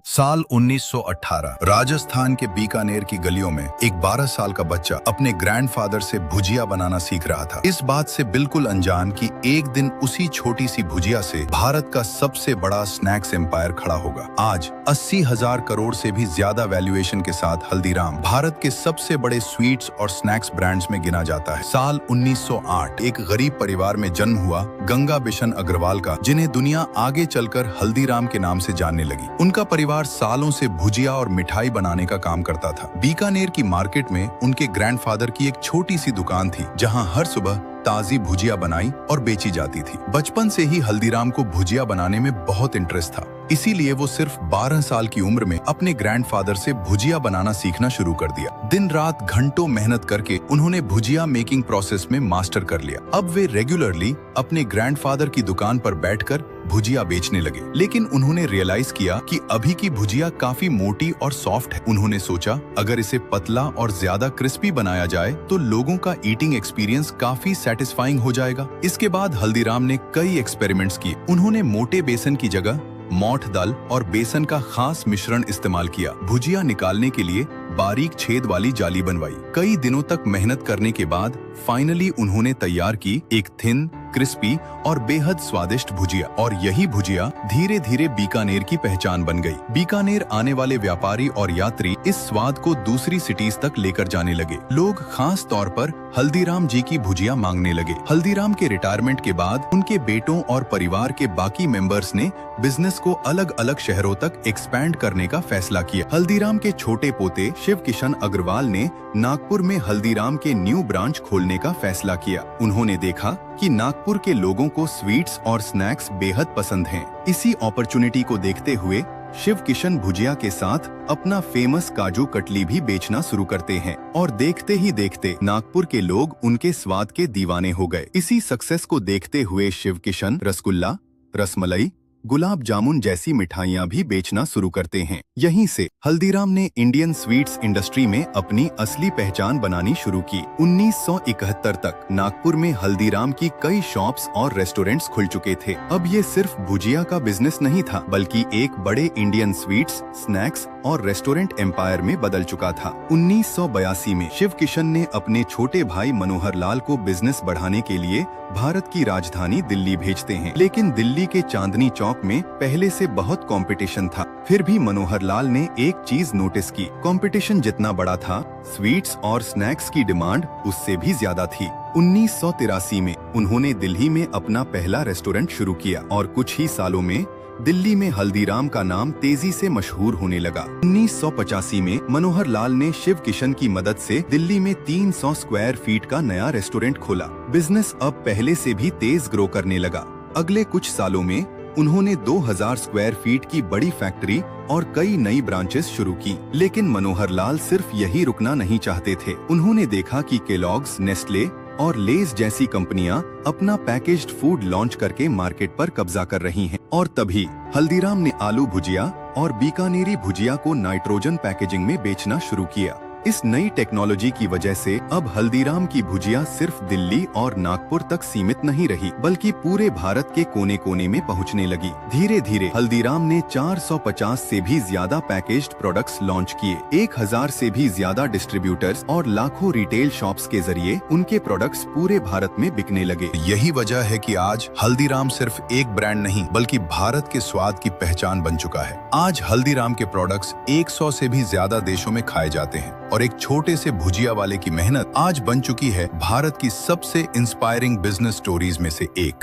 साल 1918 राजस्थान के बीकानेर की गलियों में एक 12 साल का बच्चा अपने ग्रैंडफादर से भुजिया बनाना सीख रहा था। इस बात से बिल्कुल अनजान कि एक दिन उसी छोटी सी भुजिया से भारत का सबसे बड़ा स्नैक्स एम्पायर खड़ा होगा। आज 80,000 करोड़ से भी ज्यादा वैल्यूएशन के साथ हल्दीराम भारत के सबसे बड़े स्वीट्स और स्नैक्स ब्रांड्स में गिना जाता है। साल 1908 एक गरीब परिवार में जन्म हुआ गंगा बिशन अग्रवाल का, जिन्हें दुनिया आगे चलकर हल्दीराम के नाम से जानने लगी। उनका परिवार सालों से भुजिया और मिठाई बनाने का काम करता था। बीकानेर की मार्केट में उनके ग्रैंडफादर की एक छोटी सी दुकान थी, जहां हर सुबह ताजी भुजिया बनाई और बेची जाती थी। बचपन से ही हल्दीराम को भुजिया बनाने में बहुत इंटरेस्ट था, इसीलिए वो सिर्फ 12 साल की उम्र में अपने ग्रैंडफादर से भुजिया बनाना सीखना शुरू कर दिया। दिन रात घंटों मेहनत करके उन्होंने भुजिया मेकिंग प्रोसेस में मास्टर कर लिया। अब वे रेगुलरली अपने ग्रैंडफादर की दुकान पर बैठकर भुजिया बेचने लगे। लेकिन उन्होंने रियलाइज किया कि अभी की भुजिया काफी मोटी और सॉफ्ट है। उन्होंने सोचा, अगर इसे पतला और ज्यादा क्रिस्पी बनाया जाए तो लोगों का ईटिंग एक्सपीरियंस काफी सेटिस्फाइंग हो जाएगा। इसके बाद हल्दीराम ने कई एक्सपेरिमेंट्स किए। उन्होंने मोटे बेसन की जगह मोठ दाल और बेसन का खास मिश्रण इस्तेमाल किया। भुजिया निकालने के लिए बारीक छेद वाली जाली बनवाई। कई दिनों तक मेहनत करने के बाद फाइनली उन्होंने तैयार की एक थिन, क्रिस्पी और बेहद स्वादिष्ट भुजिया। और यही भुजिया धीरे धीरे बीकानेर की पहचान बन गई। बीकानेर आने वाले व्यापारी और यात्री इस स्वाद को दूसरी सिटीज तक लेकर जाने लगे। लोग खास तौर पर हल्दीराम जी की भुजिया मांगने लगे। हल्दीराम के रिटायरमेंट के बाद उनके बेटों और परिवार के बाकी मेंबर्स ने बिजनेस को अलग अलग शहरों तक एक्सपैंड करने का फैसला किया। हल्दीराम के छोटे पोते शिव किशन अग्रवाल ने नागपुर में हल्दीराम के न्यू ब्रांच खोलने का फैसला किया। उन्होंने देखा कि नागपुर के लोगों को स्वीट्स और स्नैक्स बेहद पसंद हैं। इसी अपॉर्चुनिटी को देखते हुए शिव किशन भुजिया के साथ अपना फेमस काजू कटली भी बेचना शुरू करते हैं। और देखते ही देखते नागपुर के लोग उनके स्वाद के दीवाने हो गए। इसी सक्सेस को देखते हुए शिव किशन रसगुल्ला, रसमलाई, गुलाब जामुन जैसी मिठाइयाँ भी बेचना शुरू करते हैं। यहीं से हल्दीराम ने इंडियन स्वीट्स इंडस्ट्री में अपनी असली पहचान बनानी शुरू की। 1971 तक नागपुर में हल्दीराम की कई शॉप्स और रेस्टोरेंट्स खुल चुके थे। अब ये सिर्फ भुजिया का बिजनेस नहीं था, बल्कि एक बड़े इंडियन स्वीट्स, स्नैक्स और रेस्टोरेंट एम्पायर में बदल चुका था। 1982 में शिव किशन ने अपने छोटे भाई मनोहर लाल को बिजनेस बढ़ाने के लिए भारत की राजधानी दिल्ली भेजते हैं। लेकिन दिल्ली के चांदनी चौक में पहले से बहुत कंपटीशन था। फिर भी मनोहर लाल ने एक चीज नोटिस की, कंपटीशन जितना बड़ा था, स्वीट्स और स्नैक्स की डिमांड उससे भी ज्यादा थी। 1983 में उन्होंने दिल्ली में अपना पहला रेस्टोरेंट शुरू किया और कुछ ही सालों में दिल्ली में हल्दीराम का नाम तेजी से मशहूर होने लगा। 1985 में मनोहर लाल ने शिव किशन की मदद से दिल्ली में 300 स्क्वायर फीट का नया रेस्टोरेंट खोला। बिजनेस अब पहले से भी तेज ग्रो करने लगा। अगले कुछ सालों में उन्होंने 2000 स्क्वायर फीट की बड़ी फैक्ट्री और कई नई ब्रांचेस शुरू की। लेकिन मनोहर लाल सिर्फ यही रुकना नहीं चाहते थे। उन्होंने देखा कि केलॉग्स, नेस्ले और लेज जैसी कंपनियां अपना पैकेज्ड फूड लॉन्च करके मार्केट पर कब्जा कर रही हैं। और तभी हल्दीराम ने आलू भुजिया और बीकानेरी भुजिया को नाइट्रोजन पैकेजिंग में बेचना शुरू किया। इस नई टेक्नोलॉजी की वजह से अब हल्दीराम की भुजिया सिर्फ दिल्ली और नागपुर तक सीमित नहीं रही, बल्कि पूरे भारत के कोने कोने में पहुंचने लगी। धीरे धीरे हल्दीराम ने 450 से भी ज्यादा पैकेज्ड प्रोडक्ट्स लॉन्च किए। 1000 से भी ज्यादा डिस्ट्रीब्यूटर्स और लाखों रिटेल शॉप्स के जरिए उनके प्रोडक्ट्स पूरे भारत में बिकने लगे। यही वजह है कि आज हल्दीराम सिर्फ एक ब्रांड नहीं, बल्कि भारत के स्वाद की पहचान बन चुका है। आज हल्दीराम के प्रोडक्ट्स 100 से भी ज्यादा देशों में खाए जाते हैं और एक छोटे से भुजिया वाले की मेहनत आज बन चुकी है भारत की सबसे इंस्पायरिंग बिजनेस स्टोरीज में से एक।